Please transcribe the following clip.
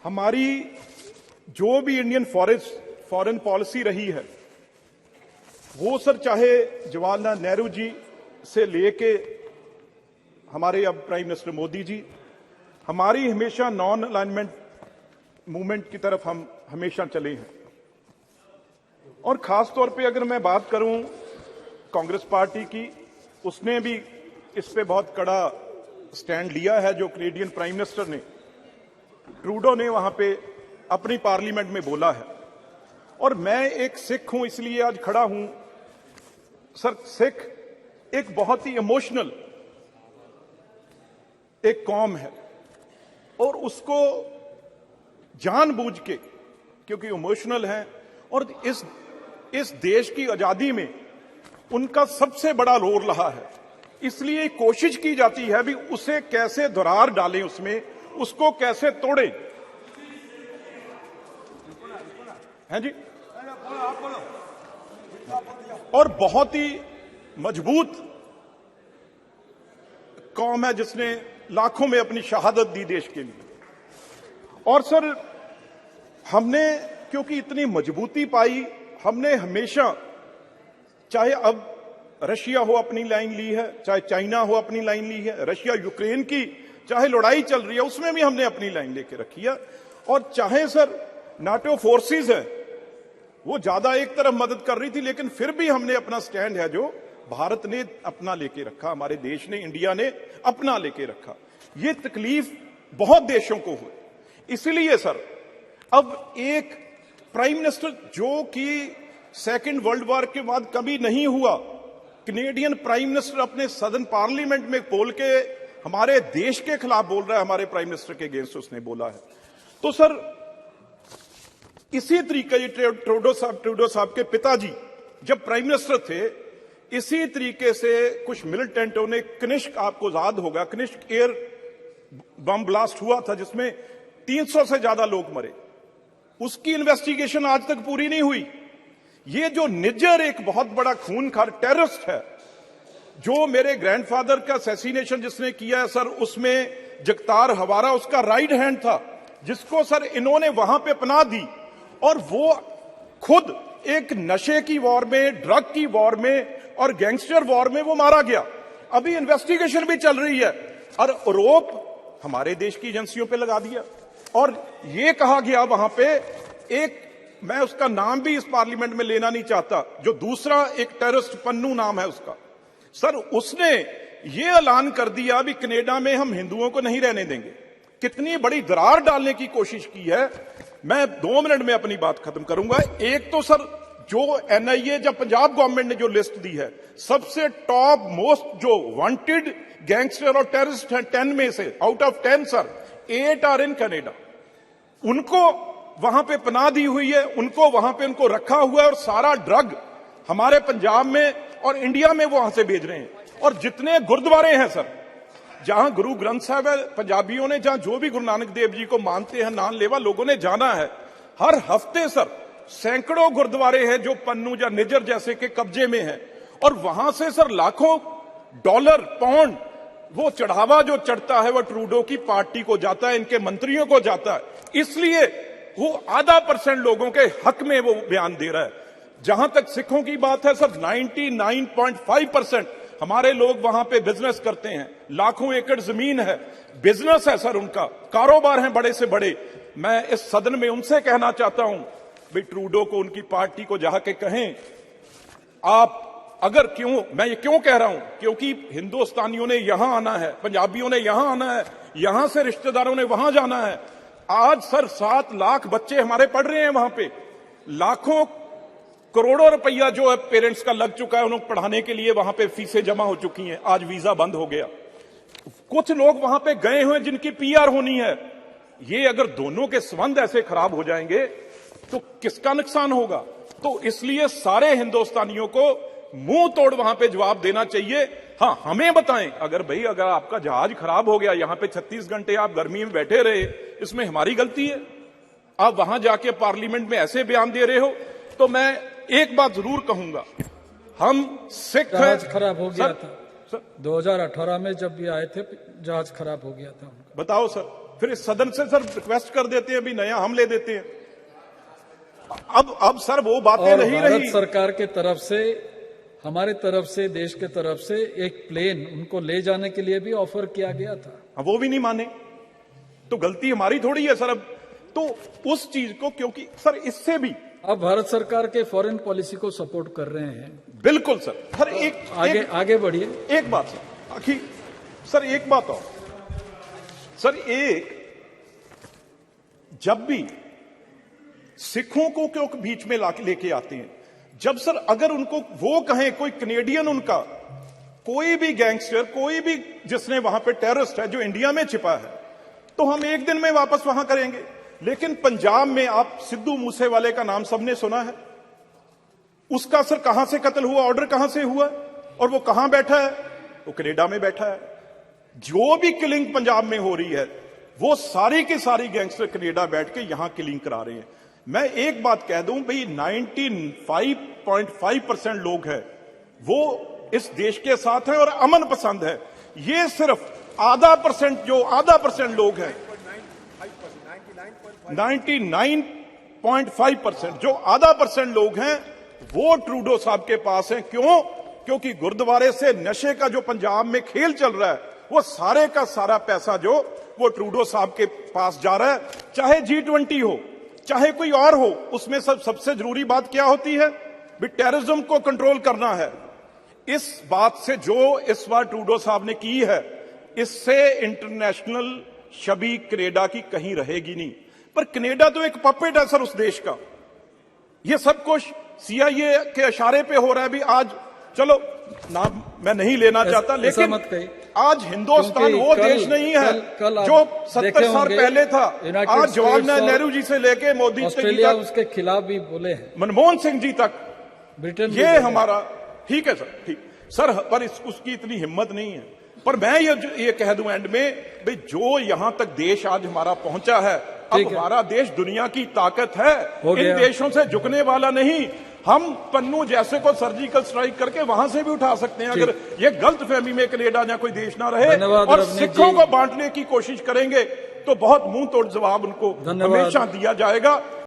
हमारी जो भी इंडियन फॉरेन पॉलिसी रही है वो सर चाहे जवाहरलाल नेहरू जी से लेके हमारे अब प्राइम मिनिस्टर मोदी जी, हमारी हमेशा नॉन अलाइनमेंट मूवमेंट की तरफ हम हमेशा चले हैं। और खास तौर पे अगर मैं बात करूं कांग्रेस पार्टी की, उसने भी इस पे बहुत कड़ा स्टैंड लिया है। जो कैनेडियन प्राइम मिनिस्टर ने ट्रूडो ने वहां पे अपनी पार्लियामेंट में बोला है। और मैं एक सिख हूं इसलिए आज खड़ा हूं। सर, सिख एक बहुत ही इमोशनल एक कौम है और उसको जानबूझ के, क्योंकि इमोशनल है और इस देश की आजादी में उनका सबसे बड़ा रोल रहा है, इसलिए कोशिश की जाती है भी उसे कैसे दरार डालें, उसको कैसे तोड़ें। हैं जी? और बहुत ही मजबूत कौम है जिसने लाखों में अपनी शहादत दी देश के लिए। और सर, हमने क्योंकि इतनी मजबूती पाई, हमने हमेशा, चाहे अब रशिया हो अपनी लाइन ली है, चाहे चाइना हो अपनी लाइन ली है, रशिया यूक्रेन की चाहे लड़ाई चल रही है उसमें भी हमने अपनी लाइन लेके रखी है। और चाहे सर नाटो फोर्सेस है वो ज्यादा एक तरफ मदद कर रही थी, लेकिन फिर भी हमने अपना स्टैंड है जो भारत ने अपना लेके रखा, हमारे देश ने, इंडिया ने अपना लेके रखा। ये तकलीफ बहुत देशों को हुई। इसलिए सर अब एक प्राइम मिनिस्टर जो कि सेकेंड वर्ल्ड वॉर के बाद कभी नहीं हुआ, कैनेडियन प्राइम मिनिस्टर अपने सदन पार्लियामेंट में बोल के हमारे देश के खिलाफ बोल रहा है, हमारे प्राइम मिनिस्टर के अगेंस्ट उसने बोला है। तो सर इसी तरीके ये ट्रूडो साहब के पिताजी जब प्राइम मिनिस्टर थे, इसी तरीके से कुछ मिलिटेंटों ने कनिष्क, आपको याद होगा, कनिष्क एयर बम ब्लास्ट हुआ था जिसमें 300 से ज्यादा लोग मरे। उसकी इन्वेस्टिगेशन आज तक पूरी नहीं हुई। ये जो निज्जर एक बहुत बड़ा खूनखार टेररिस्ट है, जो मेरे ग्रैंडफादर का असैसिनेशन जिसने किया है सर, उसमें जगतार हवारा उसका राइट हैंड था, जिसको सर इन्होंने वहां पे पनाह दी और वो खुद एक नशे की वॉर में, ड्रग की वॉर में और गैंगस्टर वॉर में वो मारा गया। अभी इन्वेस्टिगेशन भी चल रही है और आरोप हमारे देश की एजेंसियों पे लगा दिया। और ये कहा गया वहां पे, एक, मैं उसका नाम भी इस पार्लियामेंट में लेना नहीं चाहता, जो दूसरा एक टेररिस्ट पन्नू नाम है उसका, सर उसने ये ऐलान कर दिया भी कनाडा में हम हिंदुओं को नहीं रहने देंगे। कितनी बड़ी दरार डालने की कोशिश की है। मैं 2 मिनट में अपनी बात खत्म करूंगा। एक तो सर जो एनआईए, जब पंजाब गवर्नमेंट ने जो लिस्ट दी है, सबसे टॉप मोस्ट जो वांटेड गैंगस्टर और टेररिस्ट हैं 10 में से, out of 10 sir 8 are in Canada. उनको वहां पे पनाह दी हुई है, उनको वहां पे उनको रखा हुआ है और सारा ड्रग हमारे पंजाब में और इंडिया में वो वहां से भेज रहे हैं। और जितने गुरुद्वारे हैं सर, जहां गुरु ग्रंथ साहब है, पंजाबियों ने जहां जो भी गुरु नानक देव जी को मानते हैं, नान लेवा लोगों ने जाना है, हर हफ्ते सर सैकड़ों गुरुद्वारे हैं जो पन्नू या निजर जैसे के कब्जे में हैं। और वहां से सर लाखों डॉलर, पाउंड, वो चढ़ावा जो चढ़ता है वो ट्रूडो की पार्टी को जाता है, इनके मंत्रियों को जाता है। इसलिए वो आधा % लोगों के हक में वो बयान दे रहा है। जहां तक सिखों की बात है सर, 99.5% हमारे लोग वहां पे बिजनेस करते हैं, लाखों एकड़ जमीन है, बिजनेस है सर, उनका कारोबार है बड़े से बड़े। मैं इस सदन में उनसे कहना चाहता हूं भाई ट्रूडो को, उनकी पार्टी को जाके कहें, आप अगर, क्यों मैं ये क्यों कह रहा हूं, क्योंकि हिंदुस्तानियों ने यहां आना है, पंजाबियों ने यहां आना है, यहां से रिश्तेदारों ने वहां जाना है। आज सर 7 लाख बच्चे हमारे पढ़ रहे हैं वहां पे, लाखों करोड़ों रुपया जो है पेरेंट्स का लग चुका है, उन्हें पढ़ाने के लिए वहां पे फीसें जमा हो चुकी हैं। आज वीजा बंद हो गया। कुछ लोग वहां पे गए हुए जिनकी पीआर होनी है। ये अगर दोनों के संबंध ऐसे खराब हो जाएंगे तो किसका नुकसान होगा? तो इसलिए सारे हिंदुस्तानियों को मुंह तोड़ वहां पे जवाब देना चाहिए। हां, हमें बताएं, अगर भाई अगर आपका जहाज खराब हो गया, यहां पे 36 घंटे आप गर्मी में बैठे रहे, इसमें हमारी गलती है? आप वहां जाके पार्लियामेंट में ऐसे बयान दे रहे हो। तो मैं एक बात जरूर कहूंगा, हम सिख हैं। जहाज खराब हो गया था सर, 2018 में जब भी आए थे जहाज खराब हो गया था। बताओ सर, फिर इस सदन से सर रिक्वेस्ट कर देते हैं भी नया हम ले देते हैं। अब सर वो बातें नहीं भारत रही। सरकार के तरफ से, हमारे तरफ से, देश के तरफ से एक प्लेन उनको ले जाने के लिए भी ऑफर किया गया था। वो भी नहीं माने तो गलती हमारी थोड़ी है सर। अब तो उस चीज को, क्योंकि सर इससे भी आप भारत सरकार के फॉरेन पॉलिसी को सपोर्ट कर रहे हैं। बिल्कुल सर। सर आगे बढ़िए। एक बात सर, आखिर सर एक बात और सर, जब भी सिखों को क्यों बीच में लेके आते हैं, जब सर अगर उनको वो कहें, कोई कनेडियन उनका कोई भी गैंगस्टर, कोई भी जिसने वहां पे टेररिस्ट है जो इंडिया में छिपा है, तो हम एक दिन में वापस वहां करेंगे। लेकिन पंजाब में आप सिद्धू मूसेवाले का नाम सबने सुना है, उसका सर कहां से कत्ल हुआ, ऑर्डर कहां से हुआ, और वो कहां बैठा है, वो कनाडा में बैठा है। जो भी किलिंग पंजाब में हो रही है वो सारी की सारी गैंगस्टर कनाडा बैठ के यहां किलिंग करा रहे हैं। मैं एक बात कह दूं भाई, 95.5% लोग हैं वो इस देश के साथ हैं और अमन पसंद है। ये सिर्फ आधा परसेंट लोग हैं, 99.5% जो आधा परसेंट लोग हैं वो ट्रूडो साहब के पास हैं। क्यों? क्योंकि गुरुद्वारे से नशे का जो पंजाब में खेल चल रहा है, वो सारे का सारा पैसा जो वो ट्रूडो साहब के पास जा रहा है। चाहे G20 हो, चाहे कोई और हो, उसमें सबसे जरूरी बात क्या होती है भी, टेररिज्म को कंट्रोल करना है। इस बात से जो इस बार ट्रूडो साहब ने की है, इससे इंटरनेशनल छवि कनाडा की कहीं रहेगी नहीं। पर कनाडा तो एक पपेट है सर उस देश का। ये सब कुछ CIA के इशारे पे हो रहा है भी। आज चलो नाम मैं नहीं लेना चाहता, लेकिन आज हिंदुस्तान वो देश नहीं है जो 70 साल पहले था। आज जवाहरलाल नेहरू जी से लेके मोदी जी तक, उसके खिलाफ भी बोले हैं, मनमोहन सिंह जी तक, ब्रिटेन, ये हमारा ठीक है सर, ठीक सर, पर उसकी इतनी हिम्मत नहीं है। पर मैं ये कह दूं एंड में भाई, जो यहां तक देश आज हमारा पहुंचा है, अब हमारा देश दुनिया की ताकत है, इन देशों से झुकने वाला नहीं। हम पन्नू जैसे को सर्जिकल स्ट्राइक करके वहां से भी उठा सकते हैं। अगर ये गलत फहमी में कनाडा या कोई देश ना रहे और सिखों को बांटने की कोशिश करेंगे तो बहुत मुंह तोड़ जवाब उनको हमेशा दिया जाएगा।